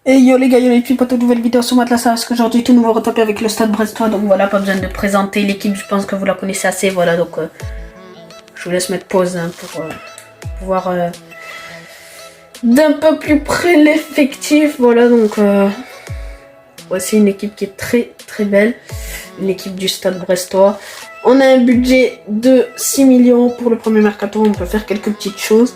Et yo les gars, yo les filles, pour toute nouvelle vidéo sur Matlas, parce qu'aujourd'hui tout nouveau retopé avec le Stade Brestois. Donc voilà, pas besoin de présenter l'équipe, je pense que vous la connaissez assez. Voilà, donc je vous laisse mettre pause pour voir d'un peu plus près l'effectif. Voilà, donc voici une équipe qui est très très belle, une équipe du Stade Brestois. On a un budget de 6 millions pour le premier mercato, on peut faire quelques petites choses.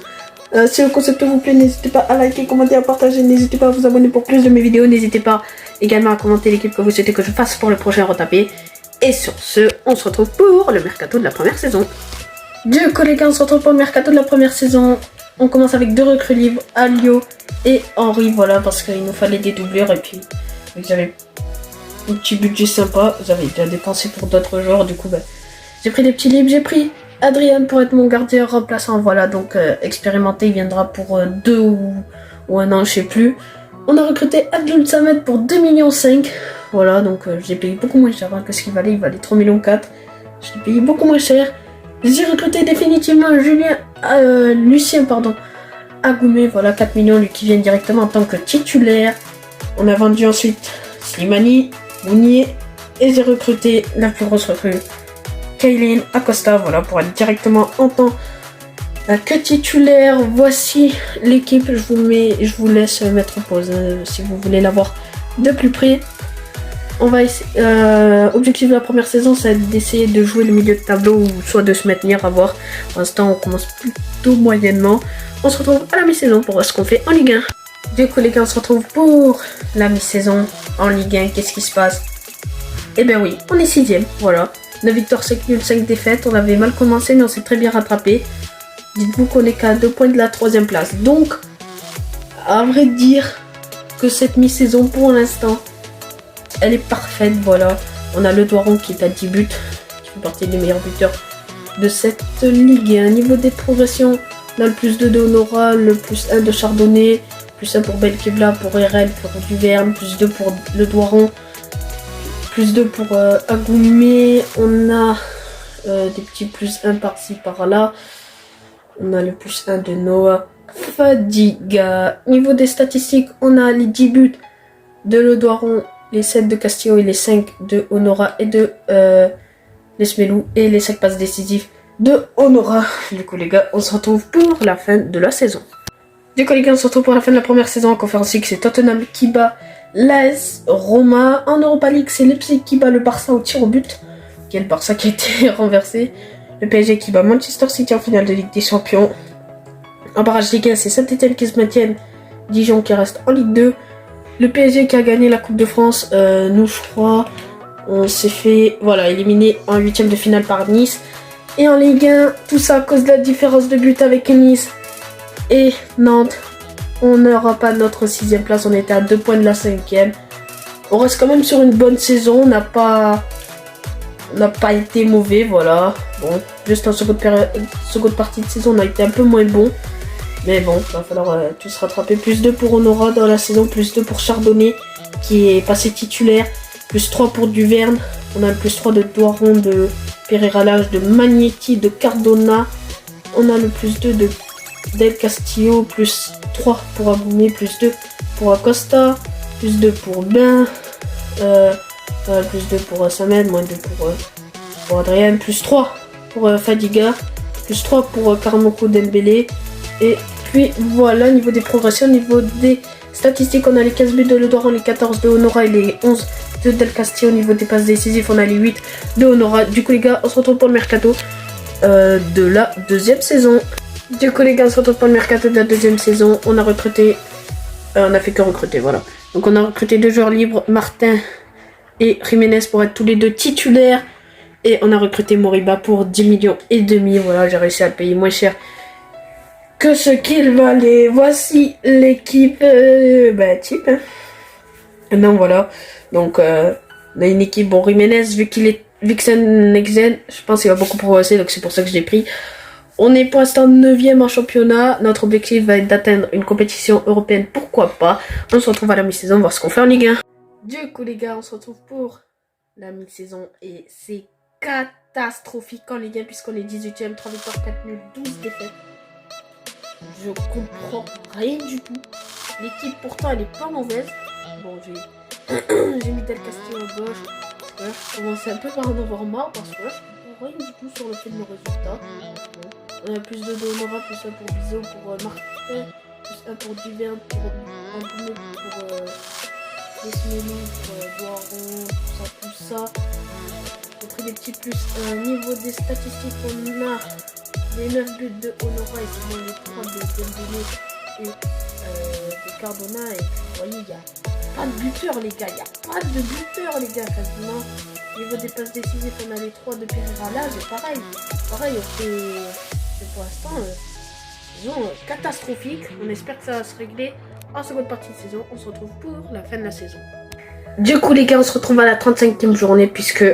Si le concept vous plaît, n'hésitez pas à liker, commenter, à partager, n'hésitez pas à vous abonner pour plus de mes vidéos, n'hésitez pas également à commenter l'équipe que vous souhaitez que je fasse pour le prochain retapé. Et sur ce, on se retrouve pour le mercato de la première saison. Du coup les gars, on se retrouve pour le mercato de la première saison. On commence avec deux recrues libres, Alio et Henri, voilà, parce qu'il nous fallait des doublures et puis vous avez un petit budget sympa, vous avez déjà dépensé pour d'autres joueurs, du coup j'ai pris des petits libres, j'ai pris Adrien pour être mon gardien remplaçant, voilà, donc expérimenté, il viendra pour 2 ou 1 an, je sais plus. On a recruté Abdul Samed pour 2,5 millions, voilà, donc j'ai payé beaucoup moins cher que ce qu'il valait, il valait 3,4 millions. Je l'ai payé beaucoup moins cher. J'ai recruté définitivement Lucien Agoumé, voilà, 4 millions, lui qui vient directement en tant que titulaire. On a vendu ensuite Slimani, Mounier, et j'ai recruté la plus grosse recrue, Kaylin Acosta, voilà, pour être directement en tant que titulaire. Voici l'équipe, je vous laisse mettre en pause si vous voulez la voir de plus près. On va essayer, objectif de la première saison, c'est d'essayer de jouer le milieu de tableau ou soit de se maintenir à voir. Pour l'instant, on commence plutôt moyennement. On se retrouve à la mi-saison pour voir ce qu'on fait en Ligue 1. Du coup, les gars, on se retrouve pour la mi-saison en Ligue 1. Qu'est-ce qui se passe? Eh bien oui, on est 6ème, voilà. 9 victoires, 5 nuls, 5 défaites. On avait mal commencé, mais on s'est très bien rattrapé. Dites-vous qu'on est qu'à 2 points de la 3ème place. Donc, à vrai dire que cette mi-saison, pour l'instant, elle est parfaite, voilà. On a le Doiron qui est à 10 buts, qui fait partie des meilleurs buteurs de cette ligue. Au niveau des progressions, on a le plus 2 de Honora, le plus 1 de Chardonnay, plus 1 pour Belkebla, pour RL, pour Duverne, plus 2 pour le Doiron, plus 2 pour Agoumé. On a des petits plus 1 par-ci par-là. On a le plus 1 de Noah Fadiga. Niveau des statistiques, on a les 10 buts de le Doiron, les 7 de Castillo et les 5 de Honora et de Lesmelou, et les 5 passes décisives de Honora. Du coup les gars, on se retrouve pour la fin de la saison. Du coup les gars, on se retrouve pour la fin de la première saison en Conférence League. C'est Tottenham qui bat l'AS Roma. En Europa League, c'est Leipzig qui bat le Barça au tir au but. Quel Barça qui a été renversé. Le PSG qui bat Manchester City en finale de Ligue des Champions. En barrage Ligue 1, c'est Saint-Etienne qui se maintiennent. Dijon qui reste en Ligue 2. Le PSG qui a gagné la Coupe de France. Nous, je crois, on s'est fait éliminer en 8ème de finale par Nice. Et en Ligue 1, tout ça à cause de la différence de but avec Nice et Nantes. On n'aura pas notre 6ème place. On était à 2 points de la 5ème. On reste quand même sur une bonne saison. On n'a pas été mauvais, voilà. Bon, juste en seconde partie de saison, on a été un peu moins bon. Mais bon, il va falloir tout se rattraper. Plus 2 pour Honora dans la saison, plus 2 pour Chardonnay, qui est passé titulaire, plus 3 pour Duverne. On a le plus 3 de Doiron, de Pereira Lage, de Magnetti, de Cardona. On a le plus 2 de Del Castillo, plus 3 pour Agoumé, plus 2 pour Acosta, plus 2 pour Ben, plus 2 pour Samed, moins 2 pour Adrien, plus 3 pour Fadiga, plus 3 pour Karamoko Dembélé. Et puis voilà, niveau des progressions, niveau des statistiques, on a les 15 buts de Le Doiron, les 14 de Honora et les 11 de Del Castillo. Au niveau des passes décisives, on a les 8 de Honora. Du coup les gars, on se retrouve pour le mercato de la 2ème saison. Du coup les gars, on se retrouve pour le mercato de la 2ème saison. On a recruté, on a fait que recruter, voilà. Donc on a recruté 2 joueurs libres, Martin et Jiménez, pour être tous les 2 titulaires. Et on a recruté Moriba pour 10,5 millions. Voilà, j'ai réussi à le payer moins cher que ce qu'il valait. Voici l'équipe type. Non, voilà. Donc, on a une équipe. Bon, Jiménez, vu que c'est un next-gen, je pense qu'il va beaucoup progresser. Donc, c'est pour ça que je l'ai pris. On est pour l'instant 9ème en championnat. Notre objectif va être d'atteindre une compétition européenne. Pourquoi pas. On se retrouve à la mi-saison, voir ce qu'on fait en Ligue 1. Du coup, les gars, on se retrouve pour la mi-saison. Et c'est catastrophique en Ligue 1, puisqu'on est 18ème, 3 victoires, 4 nuls, 12 défaites. Je comprends rien du tout. L'équipe pourtant elle est pas mauvaise. Bon j'ai mis Del Castillo à gauche. Parce que je commençais un peu par en avoir marre parce que rien du tout sur le fait de nos résultats. On a plus de Donora, plus 1 pour Bizot, pour Martin, plus 1 pour Divin, pour Antonio, pour Desmélou, pour Doiron, tout ça. J'ai pris des petits plus. Niveau des statistiques, on a les 9 buts de Honora et sinon les 3 de Dembélé et de Cardona. Et vous voyez, il n'y a pas de buteur, les gars. Il n'y a pas de buteur, les gars, quasiment. Niveau des passes décisives, on a les 3 de Pereira là, c'est pareil. Pareil, on fait. Pour l'instant, saison catastrophique. On espère que ça va se régler en seconde partie de saison. On se retrouve pour la fin de la saison. Du coup, les gars, on se retrouve à la 35e journée puisque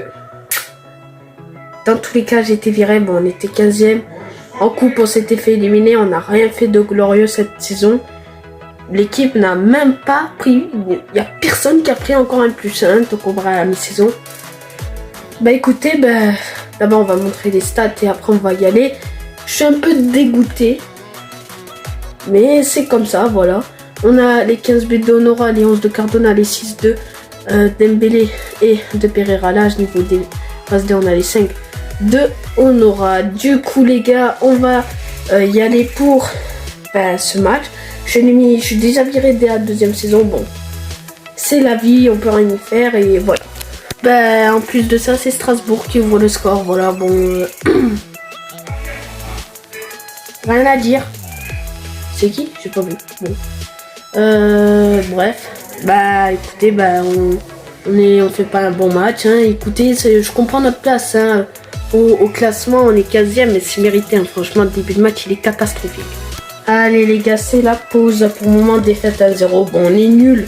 dans tous les cas, j'ai été viré. Bon, on était 15e. En coupe, on s'était fait éliminer. On n'a rien fait de glorieux cette saison. L'équipe n'a même pas pris. Il n'y a personne qui a pris encore un plus 1 comparé à la mi-saison. Bah écoutez, d'abord on va montrer les stats et après on va y aller. Je suis un peu dégoûté. Mais c'est comme ça, voilà. On a les 15 buts de Honora, les 11 de Cardona, les 6 de Dembélé et de Pereira. Là, niveau des passes D, on a les 5 de Honora. Du coup, les gars, on va y aller pour ce match. Je suis déjà viré dès la 2e saison. Bon, c'est la vie, on peut rien y faire et voilà. En plus de ça, c'est Strasbourg qui ouvre le score. Voilà, bon. Rien à dire. C'est qui? J'ai pas vu. Bon. Bref. Écoutez, on fait pas un bon match. Hein. Écoutez, je comprends notre place. Hein. Au classement, on est 15e, mais c'est mérité. Hein. Franchement, le début de match, il est catastrophique. Allez, les gars, c'est la pause. Pour le moment, défaite 1-0. Bon, on est nul.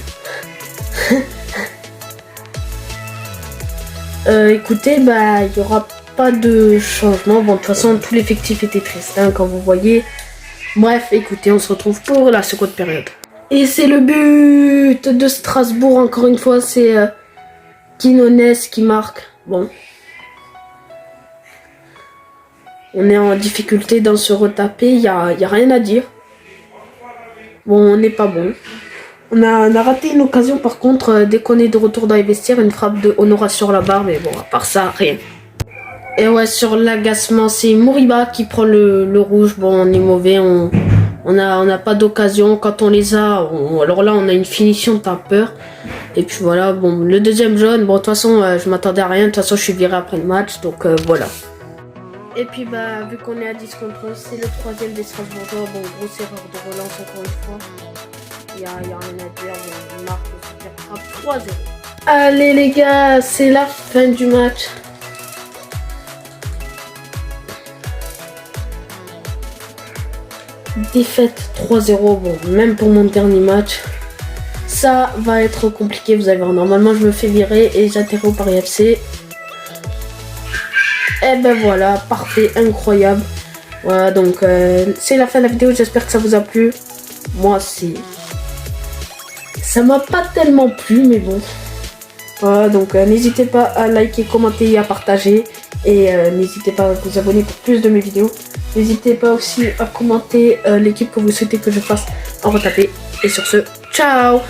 Écoutez, il y aura pas de changement. Bon, de toute façon, tout l'effectif était triste, hein, comme vous voyez. Bref, écoutez, on se retrouve pour la seconde période. Et c'est le but de Strasbourg, encore une fois, c'est Quinones qui marque. Bon. On est en difficulté dans se retaper, il y a rien à dire. Bon, on n'est pas bon. On a raté une occasion par contre, dès qu'on est de retour dans les vestiaires, une frappe de Honora sur la barre, mais bon, à part ça, rien. Et ouais, sur l'agacement, c'est Moriba qui prend le rouge. Bon, on est mauvais, on n'a pas d'occasion. Quand on les a, alors là, on a une finition, t'as peur. Et puis voilà, bon, le deuxième jaune, bon, de toute façon, je m'attendais à rien. De toute façon, je suis viré après le match, donc voilà. Et puis, vu qu'on est à 10 contre 11, c'est le 3e des Strasbourgeois. Bon, grosse erreur de relance encore une fois. Il y a rien à dire, on marque super frappe 3-0. Allez les gars, c'est la fin du match. Défaite 3-0, bon, même pour mon dernier match. Ça va être compliqué, vous allez voir. Normalement, je me fais virer et j'atterris au Paris FC. Et voilà, parfait, incroyable. Voilà, donc c'est la fin de la vidéo. J'espère que ça vous a plu. Moi, ça m'a pas tellement plu, mais bon. Voilà, donc n'hésitez pas à liker, commenter et à partager. Et n'hésitez pas à vous abonner pour plus de mes vidéos. N'hésitez pas aussi à commenter l'équipe que vous souhaitez que je fasse en retaper. Et sur ce, ciao!